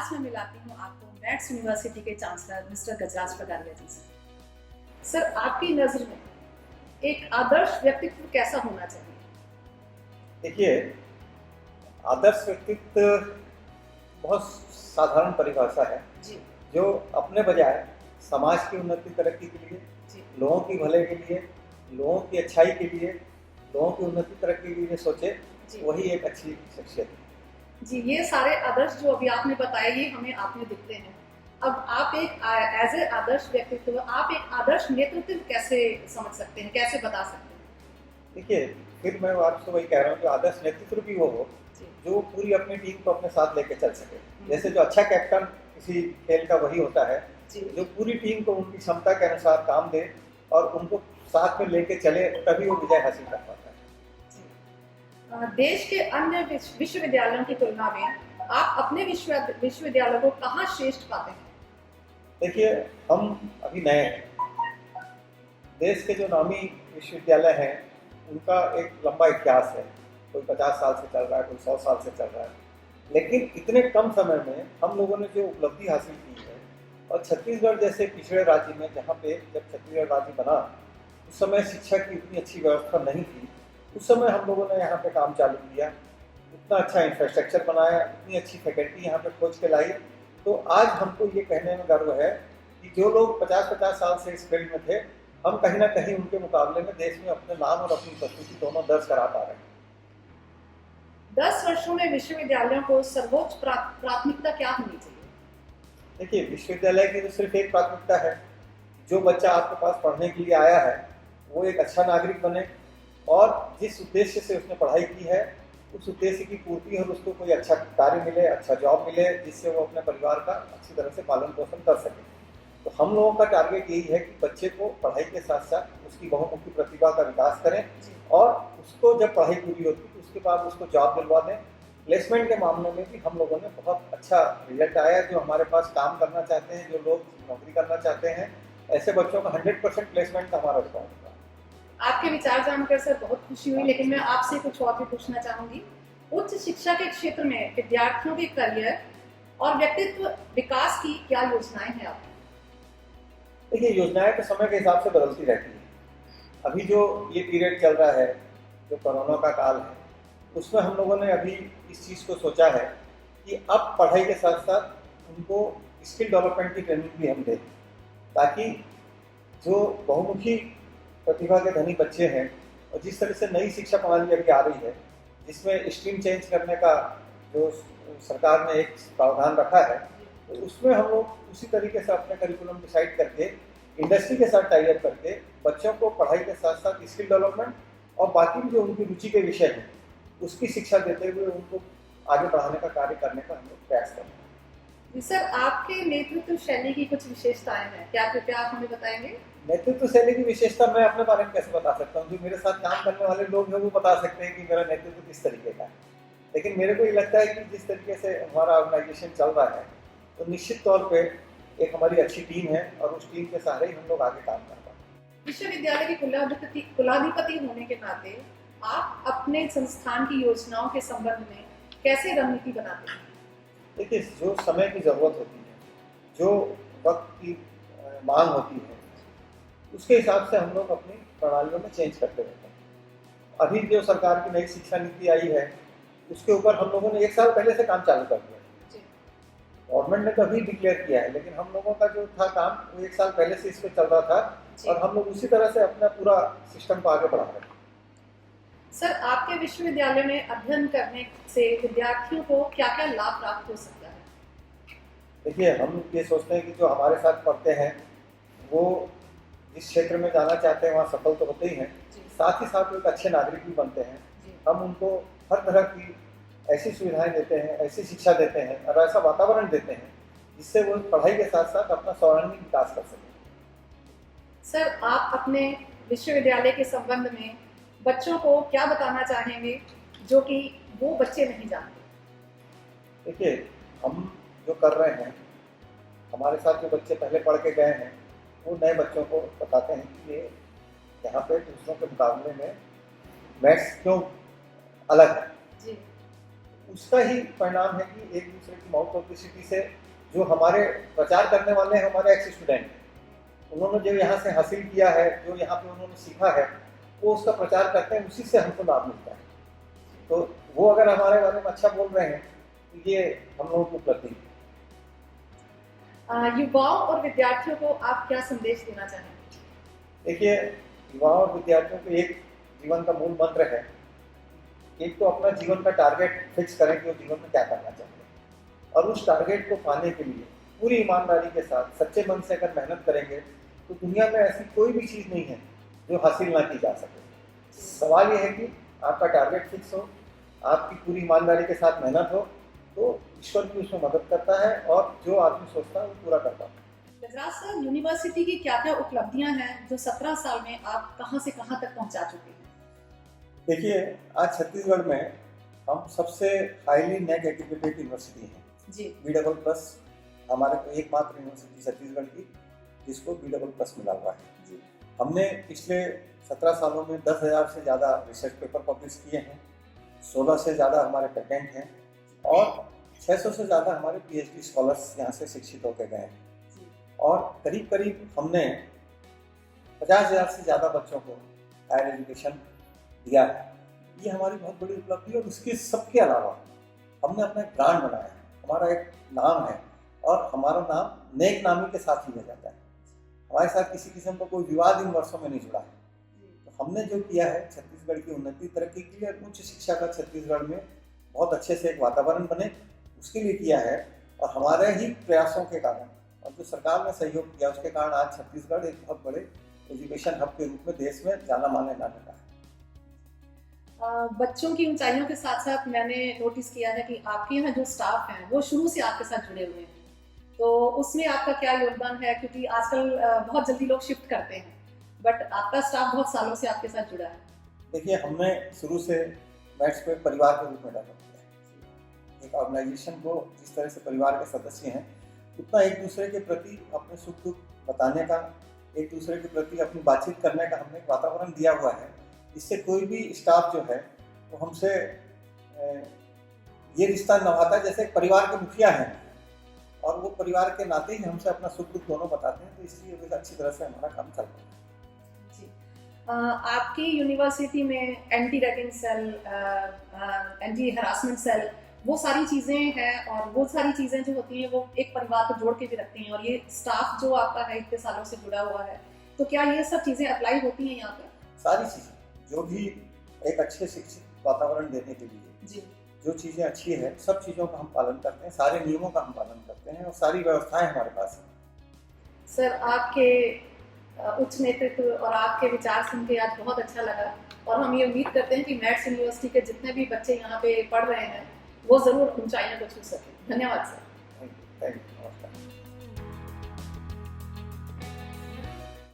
आज मैं मिलाती हूँ आपको मैट्स यूनिवर्सिटी के चांसलर मिस्टर गजराज पगारिया जी से। सर, आपकी नज़र में एक आदर्श व्यक्तित्व कैसा होना चाहिए? देखिए, आदर्श व्यक्तित्व बहुत साधारण परिभाषा है जी जो अपने बजाय समाज की उन्नति तरक्की के लिए, जी लोगों की भले के लिए, लोगों की अच्छाई के लिए, लोगों की उन्नति तरक्की के लिए सोचे, जी वही एक अच्छी शख्सियत है। जी, ये सारे आदर्श जो अभी आपने बताए ये हमें आप में दिखते हैं। अब आप एक एज ए आदर्श व्यक्तित्व, आप एक आदर्श नेतृत्व कैसे समझ सकते हैं, कैसे बता सकते हैं? देखिए, फिर मैं आपसे वही कह रहा हूँ कि आदर्श नेतृत्व भी वो हो जी जो पूरी अपनी टीम को अपने साथ लेके चल सके। जैसे जो अच्छा कैप्टन किसी खेल का वही होता है जी जो पूरी टीम को उनकी क्षमता के अनुसार काम दे और उनको साथ में लेके चले, तभी वो विजय हासिल कर पाता है। देश के अन्य विश्वविद्यालयों की तुलना में आप अपने विश्वविद्यालय को कहाँ श्रेष्ठ पाते हैं? देखिए, हम अभी नए हैं। देश के जो नामी विश्वविद्यालय हैं उनका एक लंबा इतिहास है। कोई 50 साल से चल रहा है, कोई 100 साल से चल रहा है, लेकिन इतने कम समय में हम लोगों ने जो उपलब्धि हासिल की है, और छत्तीसगढ़ जैसे पिछड़े राज्य में, जहाँ पे जब छत्तीसगढ़ राज्य बना उस समय शिक्षा की इतनी अच्छी व्यवस्था नहीं थी। उस समय हम लोगों ने यहाँ पे काम चालू किया, इतना अच्छा इंफ्रास्ट्रक्चर बनाया, इतनी अच्छी फैकल्टी यहाँ पे खोज के लाई। तो आज हमको ये कहने में गर्व है कि जो लोग 50-50 साल से इस फील्ड में थे, हम कहीं ना कहीं उनके मुकाबले में देश में अपने नाम और अपनी उपस्थिति दोनों दर्ज करा पा रहे हैं। 10 वर्षों में विश्वविद्यालयों को सर्वोच्च प्राथमिकता क्या होनी चाहिए? देखिए, विश्वविद्यालय की तो सिर्फ एक प्राथमिकता है, जो बच्चा आपके पास पढ़ने के लिए आया है वो एक अच्छा नागरिक बने और जिस उद्देश्य से उसने पढ़ाई की है उस उद्देश्य की पूर्ति और उसको कोई अच्छा कार्य मिले, अच्छा जॉब मिले, जिससे वो अपने परिवार का अच्छी तरह से पालन पोषण कर सके। तो हम लोगों का टारगेट यही है कि बच्चे को पढ़ाई के साथ साथ उसकी बहुमुखी प्रतिभा का विकास करें और उसको जब पढ़ाई पूरी होती है तो उसके बाद उसको जॉब दिलवा दें। प्लेसमेंट के मामले में भी हम लोगों ने बहुत अच्छा रिजल्ट आया। जो हमारे पास काम करना चाहते हैं, जो लोग नौकरी करना चाहते हैं, ऐसे बच्चों का 100% प्लेसमेंट का हमारा रिस्पॉन्स था। आपके विचार जानकर सर बहुत खुशी हुई, लेकिन मैं आपसे कुछ और भी पूछना चाहूंगी। उच्च शिक्षा के क्षेत्र में विद्यार्थियों के करियर और व्यक्तित्व विकास की क्या योजनाएं हैं आपकी? देखिए, योजनाएं तो समय के हिसाब से बदलती रहती हैं। अभी जो ये पीरियड चल रहा है, जो कोरोना का काल है, उसमें हम लोगों ने अभी इस चीज़ को सोचा है कि अब पढ़ाई के साथ साथ उनको स्किल डेवलपमेंट की ट्रेनिंग भी हम दें, ताकि जो बहुमुखी प्रतिभा के धनी बच्चे हैं और जिस तरह से नई शिक्षा प्रणाली अभी आ रही है जिसमें स्ट्रीम चेंज करने का जो सरकार ने एक प्रावधान रखा है, तो उसमें हम लोग उसी तरीके से अपने करिकुलम डिसाइड करके इंडस्ट्री के साथ टाई अप करके बच्चों को पढ़ाई के साथ साथ स्किल डेवलपमेंट और बाकी भी जो उनकी रुचि के विषय हैं उसकी शिक्षा देते हुए उनको आगे बढ़ाने का कार्य करने का हम लोग प्रयास करते हैं। जी सर, आपके नेतृत्व शैली की कुछ विशेषताएं हैं, क्या कृपया आप हमें बताएंगे? नेतृत्व शैली की विशेषता मैं अपने बारे में कैसे बता सकता हूँ? जो मेरे साथ काम करने वाले लोग हैं वो बता सकते हैं कि मेरा नेतृत्व किस तरीके का है, लेकिन मेरे को ये लगता है कि जिस तरीके से हमारा ऑर्गेनाइजेशन चल रहा है तो निश्चित तौर पे एक हमारी अच्छी टीम है और उस टीम के सहारे ही हम लोग आगे काम कर पाते हैं। विश्वविद्यालय के कुलाधिपति होने के नाते आप अपने संस्थान की योजनाओं के संबंध में कैसे रणनीति बनाते हैं? देखिए, जो समय की ज़रूरत होती है, जो वक्त की मांग होती है, उसके हिसाब से हम लोग अपनी प्रणालियों में चेंज करते रहते हैं। अभी जो सरकार की नई शिक्षा नीति आई है उसके ऊपर हम लोगों ने 1 साल पहले से काम चालू कर दिया। गवर्नमेंट ने तो अभी डिक्लेयर किया है, लेकिन हम लोगों का जो था काम वो 1 साल पहले से इस पर चल रहा था और हम लोग उसी तरह से अपना पूरा सिस्टम को आगे बढ़ा रहे हैं। सर, आपके विश्वविद्यालय में अध्ययन करने से विद्यार्थियों को क्या क्या लाभ प्राप्त हो सकता है? देखिए, हम ये सोचते हैं कि जो हमारे साथ पढ़ते हैं वो जिस क्षेत्र में जाना चाहते हैं वहाँ सफल तो होते ही हैं, साथ ही साथ वो एक अच्छे नागरिक भी बनते हैं। हम उनको हर तरह की ऐसी सुविधाएं देते हैं, ऐसी शिक्षा देते हैं और ऐसा वातावरण देते हैं जिससे वो पढ़ाई के साथ साथ अपना सर्वांगीण विकास कर सकें। सर, आप अपने विश्वविद्यालय के संबंध में बच्चों को क्या बताना चाहेंगे जो कि वो बच्चे नहीं जानते? देखिए, हम जो कर रहे हैं, हमारे साथ जो बच्चे पहले पढ़ के गए हैं वो नए बच्चों को बताते हैं कि ये यहाँ पे दूसरों के मुकाबले में मैथ्स क्यों अलग है। जी उसका ही परिणाम है कि एक दूसरे की माउथ पब्लिसिटी से जो हमारे प्रचार करने वाले हैं, हमारे एक्स स्टूडेंट, उन्होंने जो यहाँ से हासिल किया है, जो यहाँ पे उन्होंने सीखा है, वो उसका प्रचार करते हैं, उसी से हमको लाभ मिलता है। तो वो अगर हमारे बारे में अच्छा बोल रहे हैं तो ये हम लोगों की उपलब्धि है। युवाओं और विद्यार्थियों को आप क्या संदेश देना चाहेंगे? देखिए, युवाओं और विद्यार्थियों को एक जीवन का मूल मंत्र है, एक तो अपना जीवन का टारगेट फिक्स करें कि वो जीवन में क्या करना चाहते हैं, और उस टारगेट को पाने के लिए पूरी ईमानदारी के साथ सच्चे मन से अगर मेहनत करेंगे तो दुनिया में ऐसी कोई भी चीज़ नहीं है जो हासिल ना की जा सके। सवाल ये है कि आपका टारगेट फिक्स हो, आपकी पूरी ईमानदारी के साथ मेहनत हो, तो ईश्वर भी उसमें मदद करता है और जो आदमी सोचता है वो पूरा करता है। गजराज सर, यूनिवर्सिटी की क्या क्या उपलब्धियां हैं जो 17 साल में आप कहां से कहां तक पहुंचा चुके हैं? देखिए, आज छत्तीसगढ़ में हम सबसे हाईली नेक एजुकेटेड यूनिवर्सिटी हैं जी। B++ हमारे को एकमात्र यूनिवर्सिटी छत्तीसगढ़ की जिसको B++ मिला हुआ है जी। हमने पिछले 17 सालों में 10,000 से ज़्यादा रिसर्च पेपर पब्लिश किए हैं, 16 से ज़्यादा हमारे पेटेंट हैं और 600 से ज़्यादा हमारे PhD स्कॉलर्स यहाँ से शिक्षित होकर गए हैं, और करीब करीब हमने 50,000 से ज़्यादा बच्चों को हायर एजुकेशन दिया है। ये हमारी बहुत बड़ी उपलब्धि है। और उसके सबके अलावा हमने अपना एक ब्रांड बनाया है, हमारा एक नाम है, और हमारा नाम नेक नामी के साथ लिया जाता है। हमारे साथ किसी किस्म का कोई विवाद इन वर्षों में नहीं जुड़ा है। तो हमने जो किया है, छत्तीसगढ़ की उन्नति तरक्की के लिए, उच्च शिक्षा का छत्तीसगढ़ में बहुत अच्छे से एक वातावरण बने, उसके लिए किया है। और हमारे ही प्रयासों के कारण और जो सरकार ने सहयोग किया उसके कारण आज छत्तीसगढ़ एक बहुत बड़े एजुकेशन हब के रूप में देश में जाना माना जाने लगा है। बच्चों की ऊंचाइयों के साथ साथ मैंने नोटिस किया है कि आपके यहाँ जो स्टाफ हैं वो शुरू से आपके साथ जुड़े हुए हैं, तो उसमें आपका क्या योगदान है? क्योंकि आजकल बहुत जल्दी लोग शिफ्ट करते हैं, बट आपका स्टाफ बहुत सालों से आपके साथ जुड़ा है। देखिए, हमने शुरू से मैथ्स को एक परिवार के रूप में डेवलप किया है। एक ऑर्गेनाइजेशन को जिस तरह से परिवार के सदस्य हैं, उतना एक दूसरे के प्रति अपने सुख दुख बताने का, एक दूसरे के प्रति अपनी बातचीत करने का हमने एक वातावरण दिया हुआ है। इससे कोई भी स्टाफ जो है वो हमसे ये रिश्ता निभाता है जैसे एक परिवार के मुखिया हैं, और वो परिवार के नाते ही हमसे अपना सुख दुख दोनों बताते हैं। तो इसलिए अच्छी तरह से हमारा काम चल रहा है जी। आपकी यूनिवर्सिटी में anti ragging cell, anti harassment cell, वो सारी चीज़ें हैं, और वो सारी चीज़ें जो होती हैं वो एक परिवार को जोड़ के भी रखती हैं। और ये स्टाफ जो आपका है इतने सालों से जुड़ा हुआ है, तो क्या ये सब चीज़ें अप्लाई होती हैं यहाँ पर? सारी चीज़ें जो भी एक अच्छे शिक्षित वातावरण देने के लिए जी, जो चीज़ें अच्छी है, सब चीज़ों का हम पालन करते हैं, सारे नियमों का हम पालन करते हैं, और सारी व्यवस्थाएं हमारे पास हैं। सर, आपके उच्च नेतृत्व और आपके विचार सुन के आज बहुत अच्छा लगा, और हम ये उम्मीद करते हैं कि मैथ्स यूनिवर्सिटी के जितने भी बच्चे यहाँ पे पढ़ रहे हैं वो ज़रूर ऊंचाइयों को छू सकें। धन्यवाद सर। Thank you. नमस्कार।